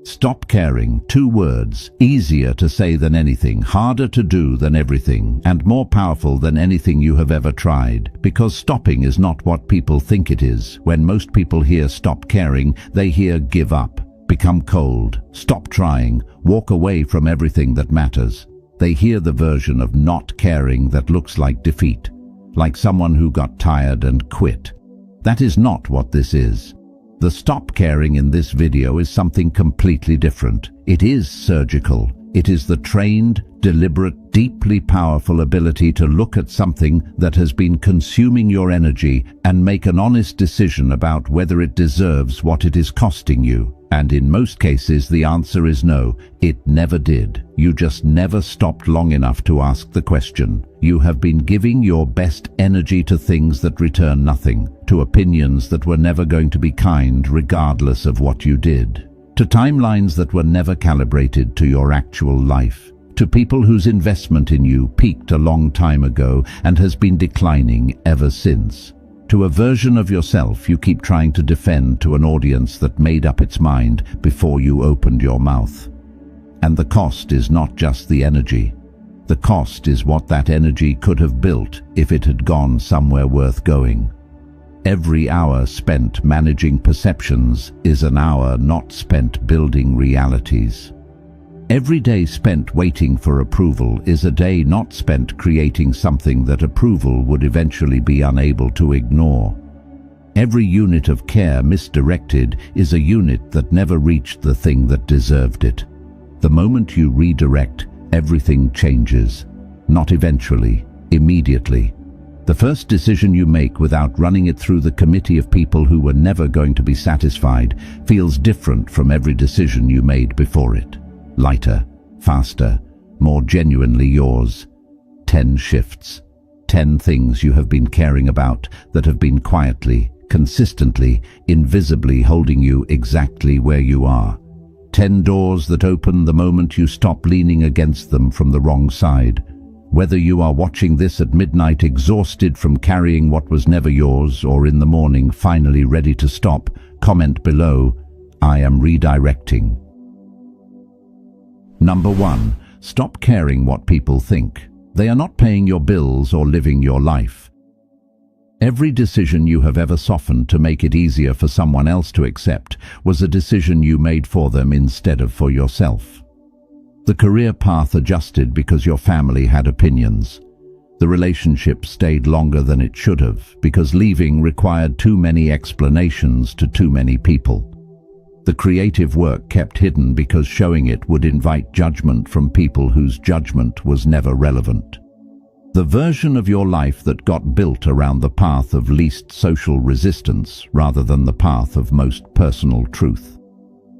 Stop caring, 2 words, easier to say than anything, harder to do than everything, and more powerful than anything you have ever tried. Because stopping is not what people think it is. When most people hear stop caring, they hear give up, become cold, stop trying, walk away from everything that matters. They hear the version of not caring that looks like defeat, like someone who got tired and quit. That is not what this is. The stop caring in this video is something completely different. It is surgical. It is the trained, deliberate, deeply powerful ability to look at something that has been consuming your energy and make an honest decision about whether it deserves what it is costing you. And in most cases, the answer is no, it never did. You just never stopped long enough to ask the question. You have been giving your best energy to things that return nothing, to opinions that were never going to be kind regardless of what you did, to timelines that were never calibrated to your actual life, to people whose investment in you peaked a long time ago and has been declining ever since, to a version of yourself you keep trying to defend to an audience that made up its mind before you opened your mouth. And the cost is not just the energy. The cost is what that energy could have built if it had gone somewhere worth going. Every hour spent managing perceptions is an hour not spent building realities. Every day spent waiting for approval is a day not spent creating something that approval would eventually be unable to ignore. Every unit of care misdirected is a unit that never reached the thing that deserved it. The moment you redirect, everything changes. Not eventually, immediately. The first decision you make without running it through the committee of people who were never going to be satisfied feels different from every decision you made before it. Lighter, faster, more genuinely yours. 10 shifts. 10 things you have been caring about that have been quietly, consistently, invisibly holding you exactly where you are. 10 doors that open the moment you stop leaning against them from the wrong side. Whether you are watching this at midnight exhausted from carrying what was never yours, or in the morning finally ready to stop, comment below, I am redirecting. Number 1. Stop caring what people think. They are not paying your bills or living your life. Every decision you have ever softened to make it easier for someone else to accept was a decision you made for them instead of for yourself. The career path adjusted because your family had opinions. The relationship stayed longer than it should have because leaving required too many explanations to too many people. The creative work kept hidden because showing it would invite judgment from people whose judgment was never relevant. The version of your life that got built around the path of least social resistance rather than the path of most personal truth.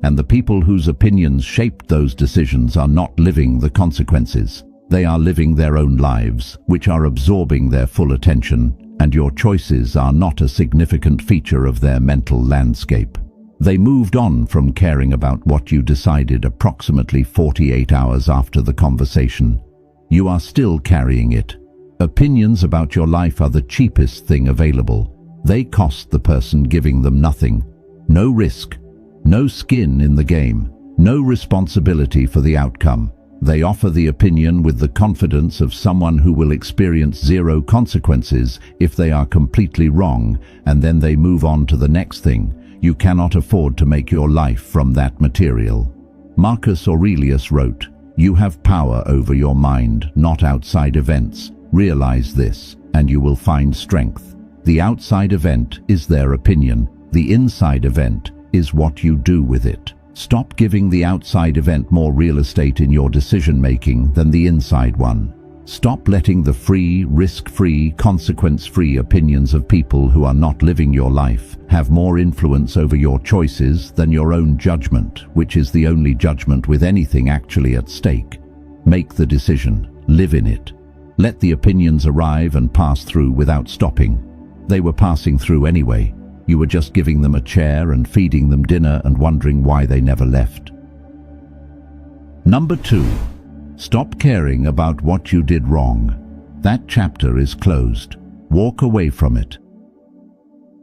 And the people whose opinions shaped those decisions are not living the consequences. They are living their own lives, which are absorbing their full attention, and your choices are not a significant feature of their mental landscape. They moved on from caring about what you decided approximately 48 hours after the conversation. You are still carrying it. Opinions about your life are the cheapest thing available. They cost the person giving them nothing. No risk, no skin in the game, no responsibility for the outcome. They offer the opinion with the confidence of someone who will experience 0 consequences if they are completely wrong, and then they move on to the next thing. You cannot afford to make your life from that material. Marcus Aurelius wrote, "You have power over your mind, not outside events. Realize this, and you will find strength." The outside event is their opinion. The inside event is what you do with it. Stop giving the outside event more real estate in your decision-making than the inside one. Stop letting the free, risk-free, consequence-free opinions of people who are not living your life have more influence over your choices than your own judgment, which is the only judgment with anything actually at stake. Make the decision. Live in it. Let the opinions arrive and pass through without stopping. They were passing through anyway. You were just giving them a chair and feeding them dinner and wondering why they never left. Number 2. Stop caring about what you did wrong. That chapter is closed. Walk away from it.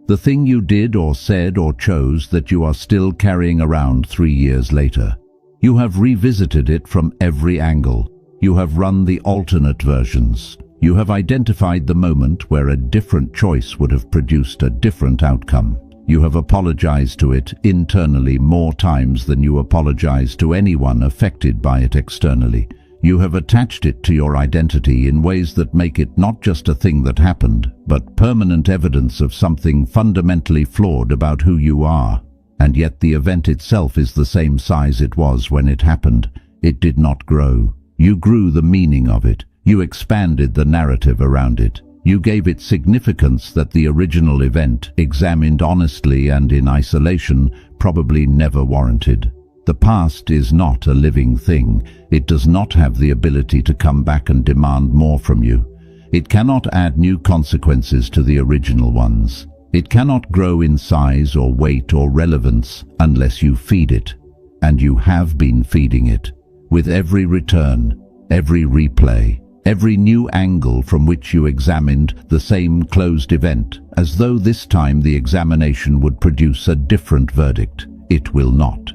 The thing you did or said or chose that you are still carrying around 3 years later. You have revisited it from every angle. You have run the alternate versions. You have identified the moment where a different choice would have produced a different outcome. You have apologized to it internally more times than you apologize to anyone affected by it externally. You have attached it to your identity in ways that make it not just a thing that happened, but permanent evidence of something fundamentally flawed about who you are. And yet the event itself is the same size it was when it happened. It did not grow. You grew the meaning of it. You expanded the narrative around it. You gave it significance that the original event, examined honestly and in isolation, probably never warranted. The past is not a living thing. It does not have the ability to come back and demand more from you. It cannot add new consequences to the original ones. It cannot grow in size or weight or relevance unless you feed it. And you have been feeding it. With every return, every replay, every new angle from which you examined the same closed event, as though this time the examination would produce a different verdict. It will not.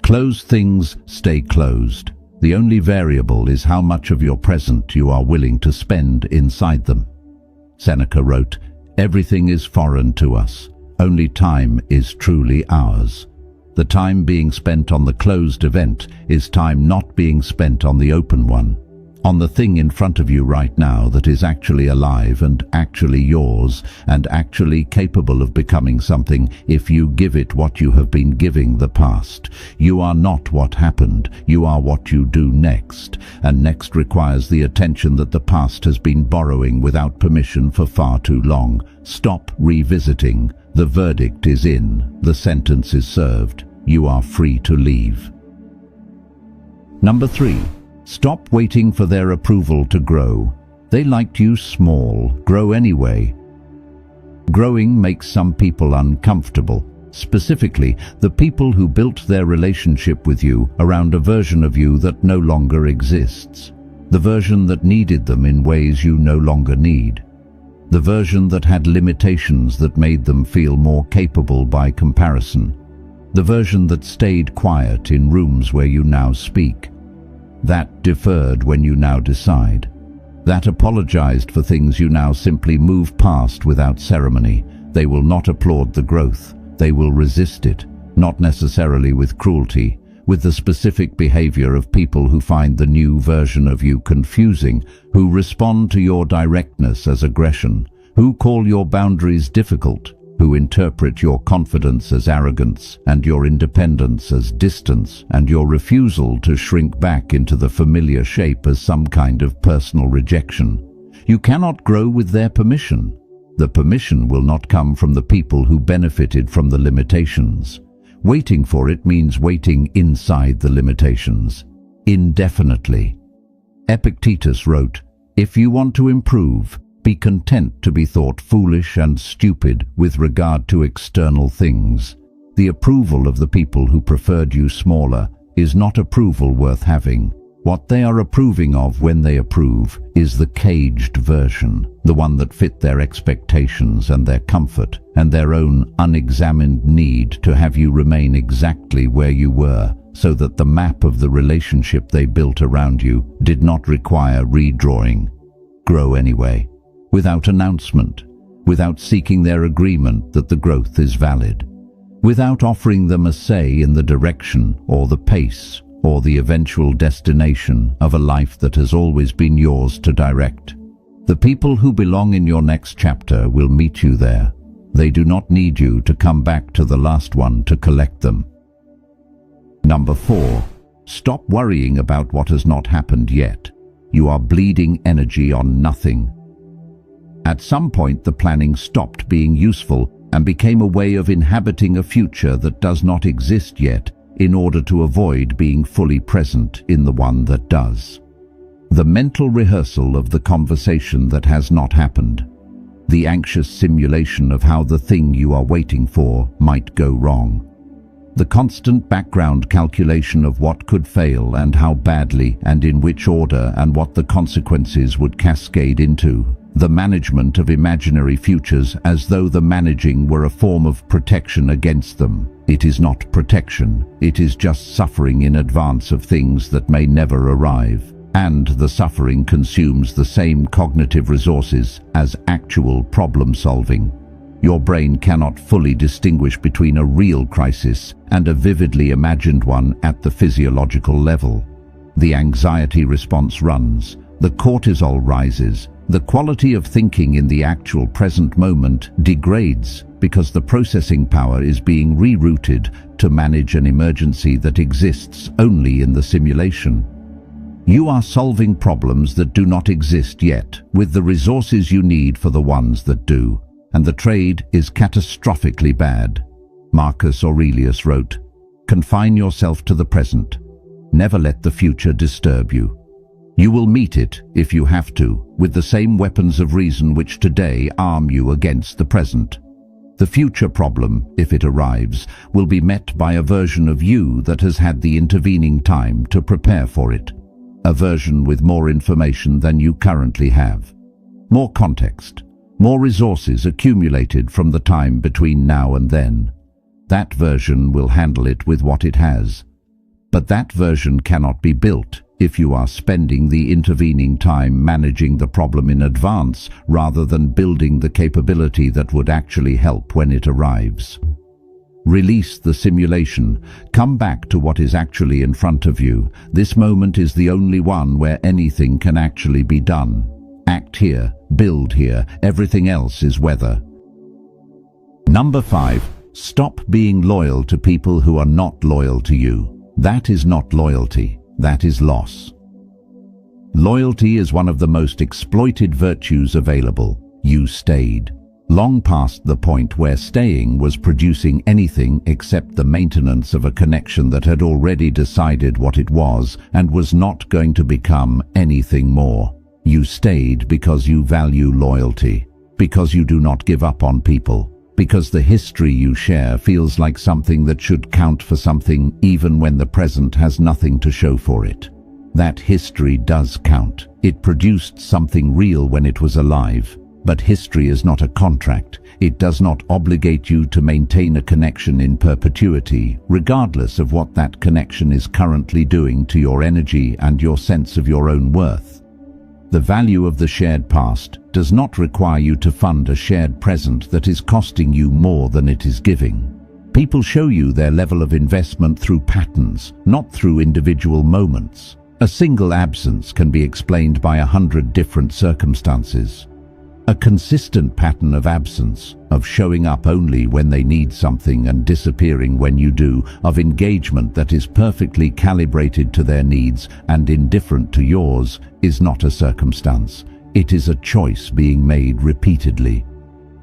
Closed things stay closed. The only variable is how much of your present you are willing to spend inside them. Seneca wrote, "Everything is foreign to us. Only time is truly ours." The time being spent on the closed event is time not being spent on the open one. On the thing in front of you right now that is actually alive and actually yours and actually capable of becoming something if you give it what you have been giving the past. You are not what happened, you are what you do next, and next requires the attention that the past has been borrowing without permission for far too long. Stop revisiting. The verdict is in. The sentence is served. You are free to leave. Number 3. Stop waiting for their approval to grow. They liked you small. Grow anyway. Growing makes some people uncomfortable. Specifically, the people who built their relationship with you around a version of you that no longer exists. The version that needed them in ways you no longer need. The version that had limitations that made them feel more capable by comparison. The version that stayed quiet in rooms where you now speak. That deferred when you now decide. That apologized for things you now simply move past without ceremony. They will not applaud the growth. They will resist it, not necessarily with cruelty, with the specific behavior of people who find the new version of you confusing, who respond to your directness as aggression, who call your boundaries difficult, who interpret your confidence as arrogance and your independence as distance and your refusal to shrink back into the familiar shape as some kind of personal rejection. You cannot grow with their permission. The permission will not come from the people who benefited from the limitations. Waiting for it means waiting inside the limitations, indefinitely. Epictetus wrote, "If you want to improve, be content to be thought foolish and stupid with regard to external things." The approval of the people who preferred you smaller is not approval worth having. What they are approving of when they approve is the caged version, the one that fit their expectations and their comfort and their own unexamined need to have you remain exactly where you were, so that the map of the relationship they built around you did not require redrawing. Grow anyway. Without announcement, without seeking their agreement that the growth is valid, without offering them a say in the direction or the pace or the eventual destination of a life that has always been yours to direct. The people who belong in your next chapter will meet you there. They do not need you to come back to the last one to collect them. Number 4. Stop worrying about what has not happened yet. You are bleeding energy on nothing. At some point, the planning stopped being useful and became a way of inhabiting a future that does not exist yet in order to avoid being fully present in the one that does. The mental rehearsal of the conversation that has not happened. The anxious simulation of how the thing you are waiting for might go wrong. The constant background calculation of what could fail and how badly and in which order and what the consequences would cascade into. the management of imaginary futures as though the managing were a form of protection against them. It is not protection, it is just suffering in advance of things that may never arrive. And the suffering consumes the same cognitive resources as actual problem solving. Your brain cannot fully distinguish between a real crisis and a vividly imagined one at the physiological level. The anxiety response runs, the cortisol rises, the quality of thinking in the actual present moment degrades because the processing power is being rerouted to manage an emergency that exists only in the simulation. You are solving problems that do not exist yet with the resources you need for the ones that do, and the trade is catastrophically bad. Marcus Aurelius wrote, "Confine yourself to the present. Never let the future disturb you. You will meet it, if you have to, with the same weapons of reason which today arm you against the present. The future problem, if it arrives, will be met by a version of you that has had the intervening time to prepare for it. A version with more information than you currently have. More context, more resources accumulated from the time between now and then. That version will handle it with what it has. But that version cannot be built if you are spending the intervening time managing the problem in advance rather than building the capability that would actually help when it arrives. Release the simulation. Come back to what is actually in front of you. This moment is the only one where anything can actually be done. Act here, build here, everything else is weather." Number 5. Stop being loyal to people who are not loyal to you. That is not loyalty. That is loss. Loyalty is one of the most exploited virtues available. You stayed. Long past the point where staying was producing anything except the maintenance of a connection that had already decided what it was and was not going to become anything more. You stayed because you value loyalty, because you do not give up on people, because the history you share feels like something that should count for something even when the present has nothing to show for it. That history does count. It produced something real when it was alive. But history is not a contract. It does not obligate you to maintain a connection in perpetuity, regardless of what that connection is currently doing to your energy and your sense of your own worth. The value of the shared past does not require you to fund a shared present that is costing you more than it is giving. People show you their level of investment through patterns, not through individual moments. A single absence can be explained by 100 different circumstances. A consistent pattern of absence, of showing up only when they need something and disappearing when you do, of engagement that is perfectly calibrated to their needs and indifferent to yours, is not a circumstance. It is a choice being made repeatedly.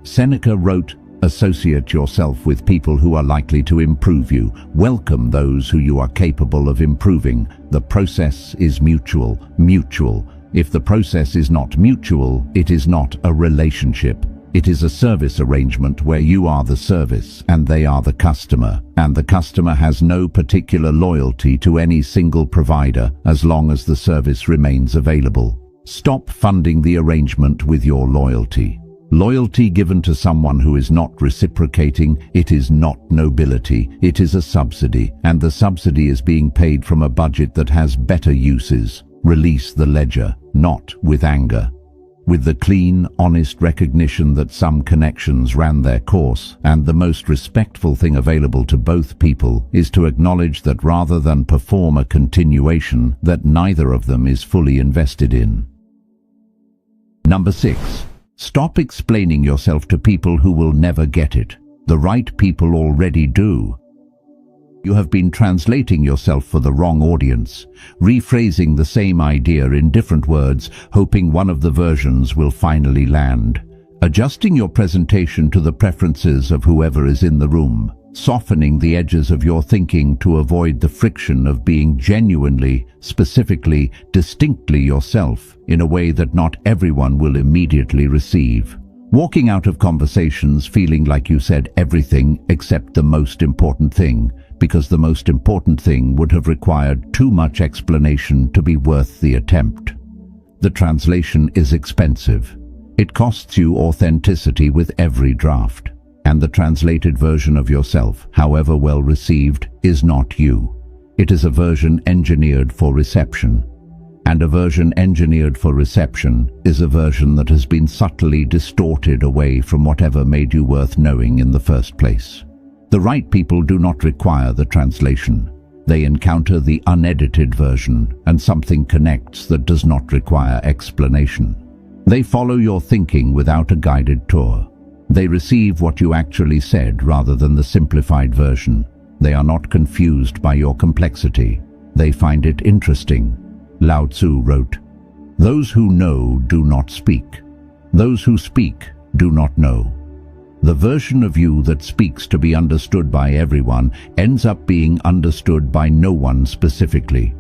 Seneca wrote, "Associate yourself with people who are likely to improve you. Welcome those who you are capable of improving. The process is mutual. If the process is not mutual, it is not a relationship. It is a service arrangement where you are the service and they are the customer, and the customer has no particular loyalty to any single provider as long as the service remains available. Stop funding the arrangement with your loyalty. Loyalty given to someone who is not reciprocating, it is not nobility, it is a subsidy, and the subsidy is being paid from a budget that has better uses. Release the ledger, not with anger. With the clean, honest recognition that some connections ran their course, and the most respectful thing available to both people is to acknowledge that rather than perform a continuation that neither of them is fully invested in. Number 6. Stop explaining yourself to people who will never get it. The right people already do. You have been translating yourself for the wrong audience, rephrasing the same idea in different words, hoping one of the versions will finally land. Adjusting your presentation to the preferences of whoever is in the room, softening the edges of your thinking to avoid the friction of being genuinely, specifically, distinctly yourself in a way that not everyone will immediately receive. Walking out of conversations feeling like you said everything except the most important thing, because the most important thing would have required too much explanation to be worth the attempt. The translation is expensive. It costs you authenticity with every draft. And the translated version of yourself, however well received, is not you. It is a version engineered for reception. And a version engineered for reception is a version that has been subtly distorted away from whatever made you worth knowing in the first place. The right people do not require the translation. They encounter the unedited version, and something connects that does not require explanation. They follow your thinking without a guided tour. They receive what you actually said rather than the simplified version. They are not confused by your complexity. They find it interesting. Lao Tzu wrote, "Those who know do not speak. Those who speak do not know." The version of you that speaks to be understood by everyone ends up being understood by no one specifically.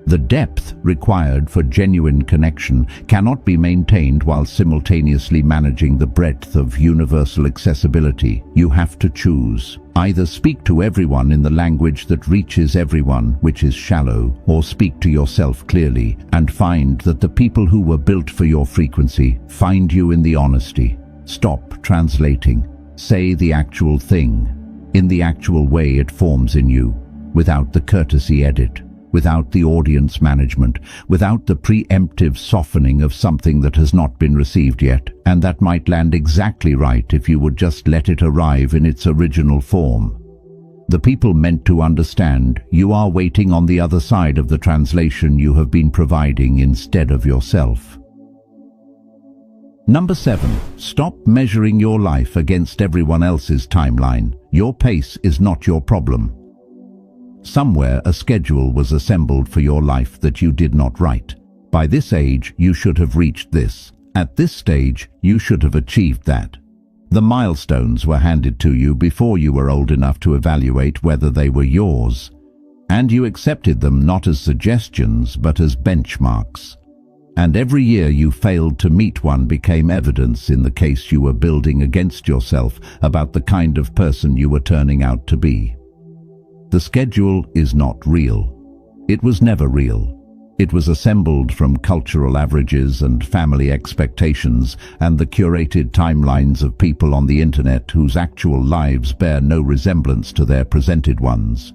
The depth required for genuine connection cannot be maintained while simultaneously managing the breadth of universal accessibility. You have to choose. Either speak to everyone in the language that reaches everyone, which is shallow, or speak to yourself clearly and find that the people who were built for your frequency find you in the honesty. Stop translating. Say the actual thing, in the actual way it forms in you, without the courtesy edit, without the audience management, without the preemptive softening of something that has not been received yet, and that might land exactly right if you would just let it arrive in its original form. The people meant to understand you are waiting on the other side of the translation you have been providing instead of yourself. Number 7. Stop measuring your life against everyone else's timeline. Your pace is not your problem. Somewhere a schedule was assembled for your life that you did not write. By this age, you should have reached this. At this stage, you should have achieved that. The milestones were handed to you before you were old enough to evaluate whether they were yours. And you accepted them not as suggestions, but as benchmarks. And every year you failed to meet one became evidence in the case you were building against yourself about the kind of person you were turning out to be. The schedule is not real. It was never real. It was assembled from cultural averages and family expectations and the curated timelines of people on the internet whose actual lives bear no resemblance to their presented ones.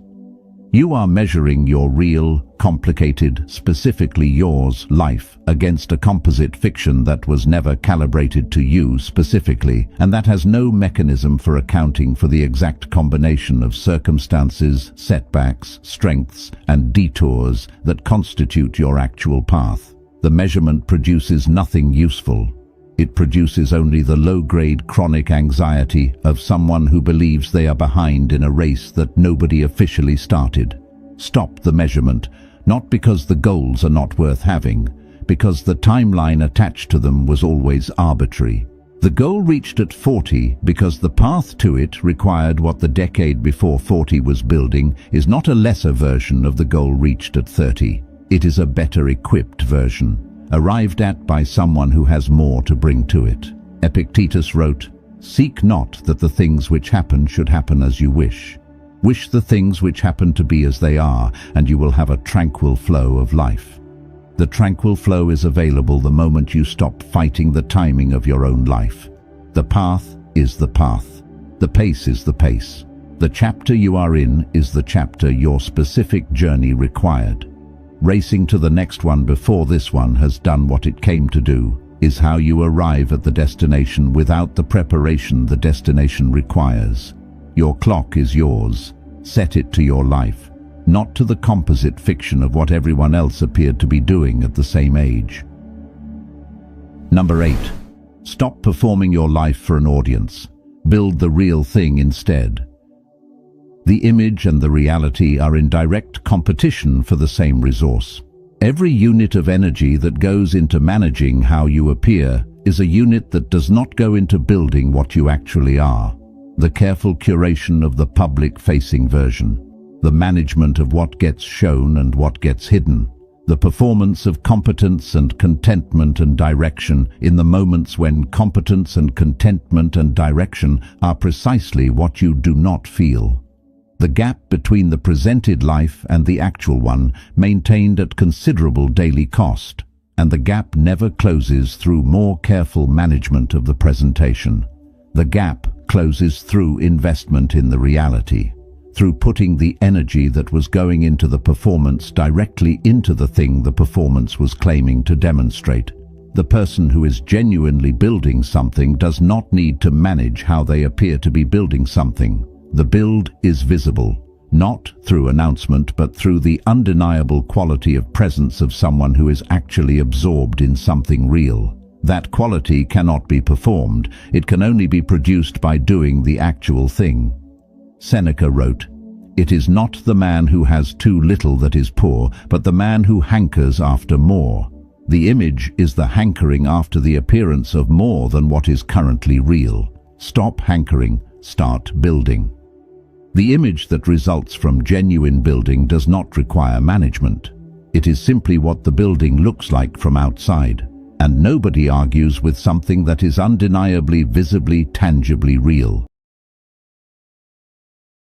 You are measuring your real, complicated, specifically yours life against a composite fiction that was never calibrated to you specifically, and that has no mechanism for accounting for the exact combination of circumstances, setbacks, strengths, and detours that constitute your actual path. The measurement produces nothing useful. It produces only the low-grade chronic anxiety of someone who believes they are behind in a race that nobody officially started. Stop the measurement, not because the goals are not worth having, because the timeline attached to them was always arbitrary. The goal reached at 40 because the path to it required what the decade before 40 was building is not a lesser version of the goal reached at 30. It is a better equipped version, arrived at by someone who has more to bring to it. Epictetus wrote, "Seek not that the things which happen should happen as you wish. Wish the things which happen to be as they are, and you will have a tranquil flow of life." The tranquil flow is available the moment you stop fighting the timing of your own life. The path is the path. The pace is the pace. The chapter you are in is the chapter your specific journey required. Racing to the next one before this one has done what it came to do is how you arrive at the destination without the preparation the destination requires. Your clock is yours. Set it to your life, not to the composite fiction of what everyone else appeared to be doing at the same age. Number 8. Stop performing your life for an audience. Build the real thing instead. The image and the reality are in direct competition for the same resource. Every unit of energy that goes into managing how you appear is a unit that does not go into building what you actually are. The careful curation of the public-facing version, the management of what gets shown and what gets hidden, the performance of competence and contentment and direction in the moments when competence and contentment and direction are precisely what you do not feel. The gap between the presented life and the actual one maintained at considerable daily cost. and the gap never closes through more careful management of the presentation. The gap closes through investment in the reality, through putting the energy that was going into the performance directly into the thing the performance was claiming to demonstrate. The person who is genuinely building something does not need to manage how they appear to be building something. The build is visible, not through announcement but through the undeniable quality of presence of someone who is actually absorbed in something real. That quality cannot be performed, it can only be produced by doing the actual thing. Seneca wrote, "It is not the man who has too little that is poor, but the man who hankers after more." The image is the hankering after the appearance of more than what is currently real. Stop hankering, start building. The image that results from genuine building does not require management. It is simply what the building looks like from outside. And nobody argues with something that is undeniably, visibly, tangibly real.